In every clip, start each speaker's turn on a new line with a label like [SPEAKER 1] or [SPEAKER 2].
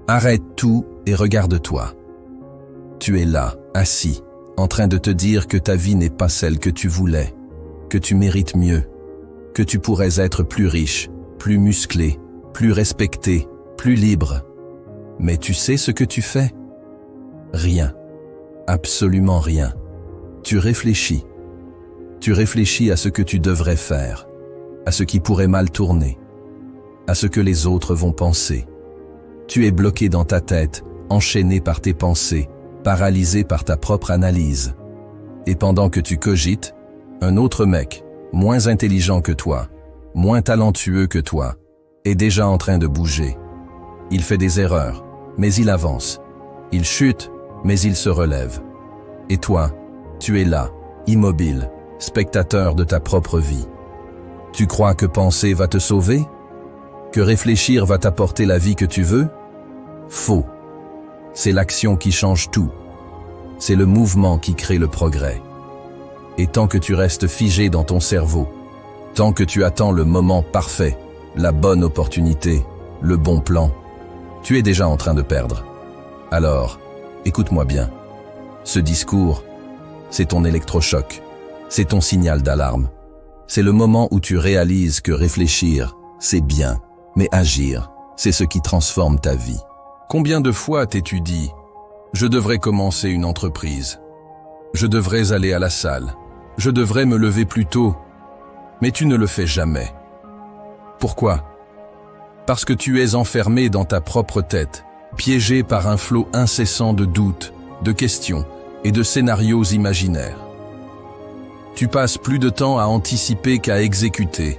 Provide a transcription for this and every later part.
[SPEAKER 1] Arrête tout et regarde-toi. Tu es là, assis, en train de te dire que ta vie n'est pas celle que tu voulais, que tu mérites mieux, que tu pourrais être plus riche, plus musclé, plus respecté, plus libre. Mais tu sais ce que tu fais? Rien. Absolument rien. Tu réfléchis. Tu réfléchis à ce que tu devrais faire, à ce qui pourrait mal tourner, à ce que les autres vont penser. Tu es bloqué dans ta tête, enchaîné par tes pensées, paralysé par ta propre analyse. Et pendant que tu cogites, un autre mec, moins intelligent que toi, moins talentueux que toi, est déjà en train de bouger. Il fait des erreurs, mais il avance. Il chute, mais il se relève. Et toi, tu es là, immobile, spectateur de ta propre vie. Tu crois que penser va te sauver? Que réfléchir va t'apporter la vie que tu veux? Faux. C'est l'action qui change tout. C'est le mouvement qui crée le progrès. Et tant que tu restes figé dans ton cerveau, tant que tu attends le moment parfait, la bonne opportunité, le bon plan, tu es déjà en train de perdre. Alors, écoute-moi bien. Ce discours, c'est ton électrochoc, c'est ton signal d'alarme. C'est le moment où tu réalises que réfléchir, c'est bien, mais agir, c'est ce qui transforme ta vie. Combien de fois t'es-tu dit « Je devrais commencer une entreprise. Je devrais aller à la salle. Je devrais me lever plus tôt. » Mais tu ne le fais jamais. Pourquoi? Parce que tu es enfermé dans ta propre tête, piégé par un flot incessant de doutes, de questions et de scénarios imaginaires. Tu passes plus de temps à anticiper qu'à exécuter,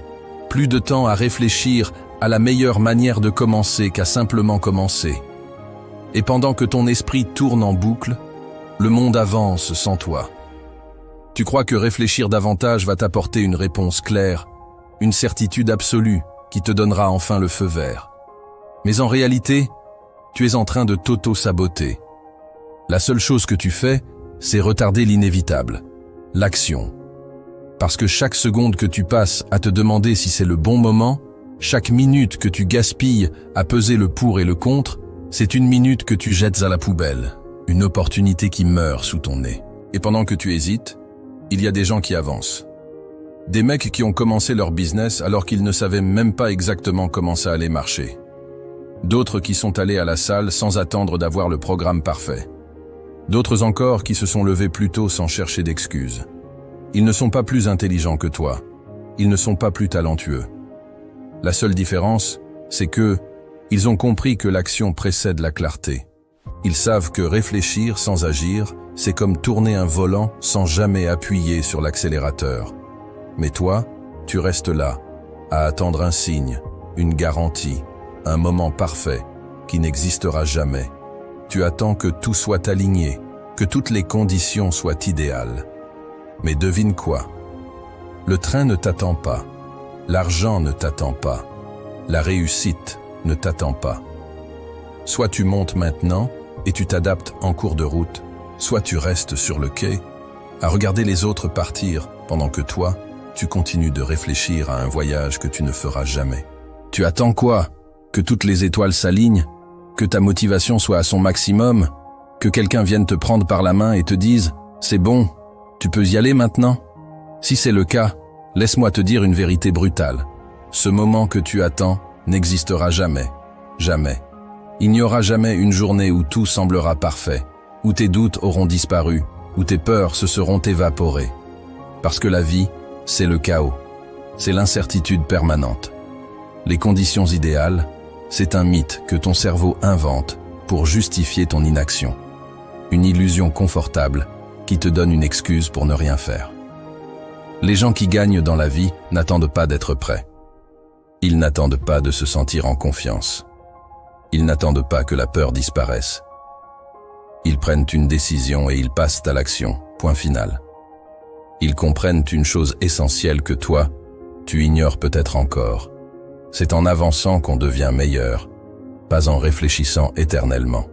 [SPEAKER 1] plus de temps à réfléchir à la meilleure manière de commencer qu'à simplement commencer. Et pendant que ton esprit tourne en boucle, le monde avance sans toi. Tu crois que réfléchir davantage va t'apporter une réponse claire, une certitude absolue qui te donnera enfin le feu vert. Mais en réalité, tu es en train de t'auto-saboter. La seule chose que tu fais, c'est retarder l'inévitable, l'action. Parce que chaque seconde que tu passes à te demander si c'est le bon moment, chaque minute que tu gaspilles à peser le pour et le contre, c'est une minute que tu jettes à la poubelle, une opportunité qui meurt sous ton nez. Et pendant que tu hésites, il y a des gens qui avancent. Des mecs qui ont commencé leur business alors qu'ils ne savaient même pas exactement comment ça allait marcher. D'autres qui sont allés à la salle sans attendre d'avoir le programme parfait. D'autres encore qui se sont levés plus tôt sans chercher d'excuses. Ils ne sont pas plus intelligents que toi. Ils ne sont pas plus talentueux. La seule différence, c'est que ils ont compris que l'action précède la clarté. Ils savent que réfléchir sans agir, c'est comme tourner un volant sans jamais appuyer sur l'accélérateur. Mais toi, tu restes là, à attendre un signe, une garantie, un moment parfait qui n'existera jamais. Tu attends que tout soit aligné, que toutes les conditions soient idéales. Mais devine quoi? Le train ne t'attend pas, l'argent ne t'attend pas, la réussite ne t'attend pas. Soit tu montes maintenant et tu t'adaptes en cours de route, soit tu restes sur le quai, à regarder les autres partir pendant que toi, tu continues de réfléchir à un voyage que tu ne feras jamais. Tu attends quoi? Que toutes les étoiles s'alignent? Que ta motivation soit à son maximum? Que quelqu'un vienne te prendre par la main et te dise « C'est bon, tu peux y aller maintenant ?» Si c'est le cas, laisse-moi te dire une vérité brutale. Ce moment que tu attends n'existera jamais. Jamais. Il n'y aura jamais une journée où tout semblera parfait, où tes doutes auront disparu, où tes peurs se seront évaporées. Parce que la vie, c'est le chaos. C'est l'incertitude permanente. Les conditions idéales, c'est un mythe que ton cerveau invente pour justifier ton inaction. Une illusion confortable qui te donne une excuse pour ne rien faire. Les gens qui gagnent dans la vie n'attendent pas d'être prêts. Ils n'attendent pas de se sentir en confiance. Ils n'attendent pas que la peur disparaisse. Ils prennent une décision et ils passent à l'action, point final. Ils comprennent une chose essentielle que toi, tu ignores peut-être encore. C'est en avançant qu'on devient meilleur, pas en réfléchissant éternellement.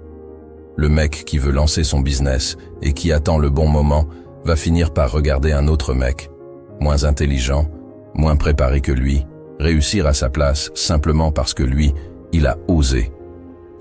[SPEAKER 1] Le mec qui veut lancer son business et qui attend le bon moment va finir par regarder un autre mec, moins intelligent, moins préparé que lui, réussir à sa place simplement parce que lui, il a osé.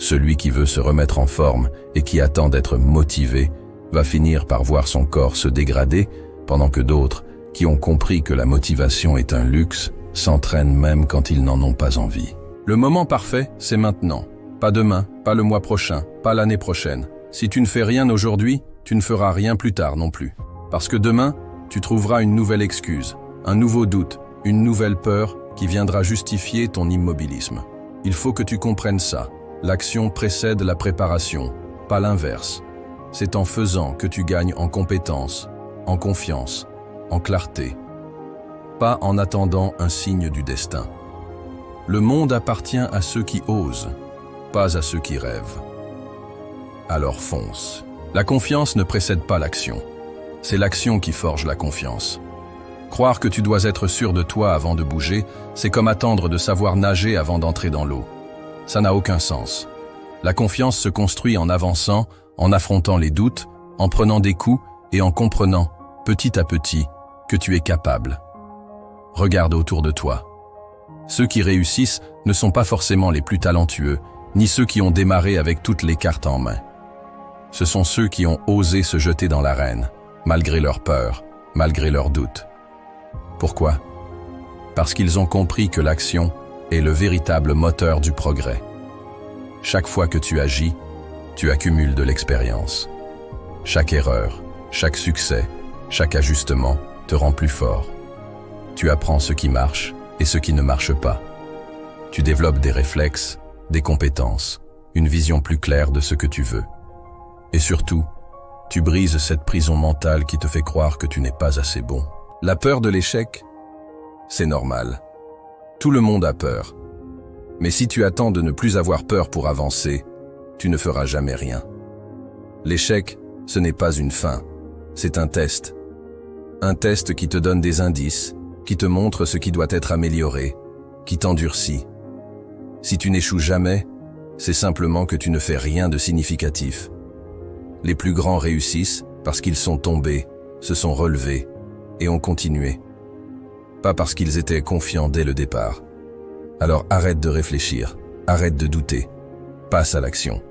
[SPEAKER 1] Celui qui veut se remettre en forme et qui attend d'être motivé va finir par voir son corps se dégrader, pendant que d'autres, qui ont compris que la motivation est un luxe, s'entraînent même quand ils n'en ont pas envie. Le moment parfait, c'est maintenant. Pas demain, pas le mois prochain, pas l'année prochaine. Si tu ne fais rien aujourd'hui, tu ne feras rien plus tard non plus. Parce que demain, tu trouveras une nouvelle excuse, un nouveau doute, une nouvelle peur qui viendra justifier ton immobilisme. Il faut que tu comprennes ça. L'action précède la préparation, pas l'inverse. C'est en faisant que tu gagnes en compétence, en confiance, en clarté. Pas en attendant un signe du destin. Le monde appartient à ceux qui osent, pas à ceux qui rêvent. Alors fonce. La confiance ne précède pas l'action. C'est l'action qui forge la confiance. Croire que tu dois être sûr de toi avant de bouger, c'est comme attendre de savoir nager avant d'entrer dans l'eau. Ça n'a aucun sens. La confiance se construit en avançant, en affrontant les doutes, en prenant des coups et en comprenant, petit à petit, que tu es capable. Regarde autour de toi. Ceux qui réussissent ne sont pas forcément les plus talentueux, ni ceux qui ont démarré avec toutes les cartes en main. Ce sont ceux qui ont osé se jeter dans l'arène, malgré leurs peurs, malgré leurs doutes. Pourquoi? Parce qu'ils ont compris que l'action est le véritable moteur du progrès. Chaque fois que tu agis, tu accumules de l'expérience. Chaque erreur, chaque succès, chaque ajustement te rend plus fort. Tu apprends ce qui marche et ce qui ne marche pas. Tu développes des réflexes, des compétences, une vision plus claire de ce que tu veux. Et surtout, tu brises cette prison mentale qui te fait croire que tu n'es pas assez bon. La peur de l'échec, c'est normal. Tout le monde a peur. Mais si tu attends de ne plus avoir peur pour avancer, tu ne feras jamais rien. L'échec, ce n'est pas une fin, c'est un test. Un test qui te donne des indices, qui te montre ce qui doit être amélioré, qui t'endurcit. Si tu n'échoues jamais, c'est simplement que tu ne fais rien de significatif. Les plus grands réussissent parce qu'ils sont tombés, se sont relevés et ont continué. Pas parce qu'ils étaient confiants dès le départ. Alors arrête de réfléchir, arrête de douter, passe à l'action.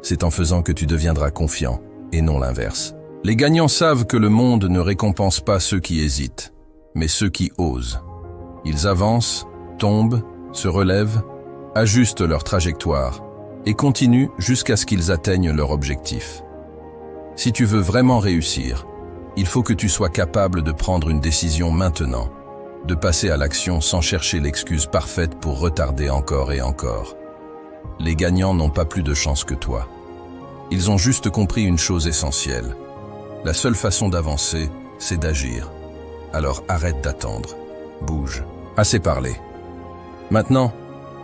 [SPEAKER 1] C'est en faisant que tu deviendras confiant et non l'inverse. Les gagnants savent que le monde ne récompense pas ceux qui hésitent, mais ceux qui osent. Ils avancent, tombent, se relèvent, ajustent leur trajectoire et continuent jusqu'à ce qu'ils atteignent leur objectif. Si tu veux vraiment réussir, il faut que tu sois capable de prendre une décision maintenant, de passer à l'action sans chercher l'excuse parfaite pour retarder encore et encore. Les gagnants n'ont pas plus de chance que toi. Ils ont juste compris une chose essentielle. La seule façon d'avancer, c'est d'agir. Alors arrête d'attendre. Bouge. Assez parlé. Maintenant,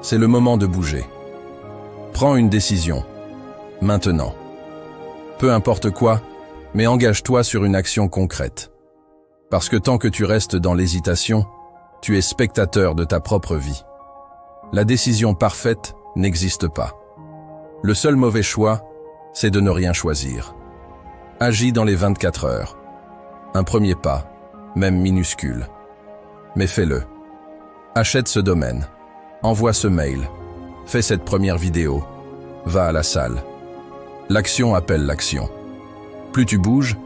[SPEAKER 1] c'est le moment de bouger. Prends une décision. Maintenant. Peu importe quoi, mais engage-toi sur une action concrète. Parce que tant que tu restes dans l'hésitation, tu es spectateur de ta propre vie. La décision parfaite n'existe pas. Le seul mauvais choix, c'est de ne rien choisir. Agis dans les 24 heures. Un premier pas, même minuscule. Mais fais-le. Achète ce domaine. Envoie ce mail. Fais cette première vidéo. Va à la salle. L'action appelle l'action. Plus tu bouges,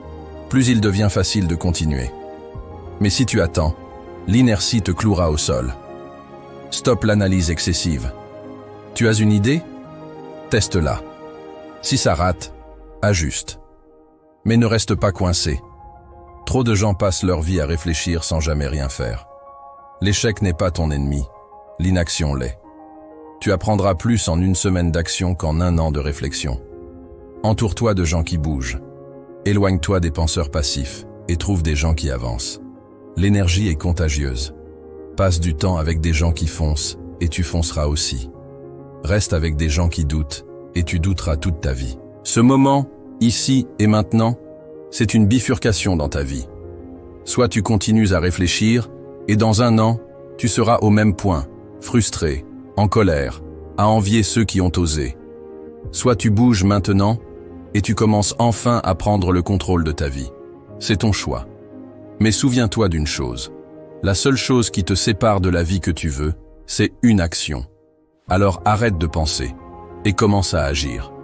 [SPEAKER 1] plus il devient facile de continuer. Mais si tu attends, l'inertie te clouera au sol. Stoppe l'analyse excessive. Tu as une idée? Teste-la. Si ça rate, ajuste. Mais ne reste pas coincé. Trop de gens passent leur vie à réfléchir sans jamais rien faire. L'échec n'est pas ton ennemi, l'inaction l'est. Tu apprendras plus en une semaine d'action qu'en un an de réflexion. Entoure-toi de gens qui bougent. Éloigne-toi des penseurs passifs et trouve des gens qui avancent. L'énergie est contagieuse. Passe du temps avec des gens qui foncent et tu fonceras aussi. Reste avec des gens qui doutent et tu douteras toute ta vie. Ce moment, ici et maintenant, c'est une bifurcation dans ta vie. Soit tu continues à réfléchir et dans un an, tu seras au même point, frustré, en colère, à envier ceux qui ont osé. Soit tu bouges maintenant et tu commences enfin à prendre le contrôle de ta vie. C'est ton choix. Mais souviens-toi d'une chose. La seule chose qui te sépare de la vie que tu veux, c'est une action. Alors arrête de penser et commence à agir.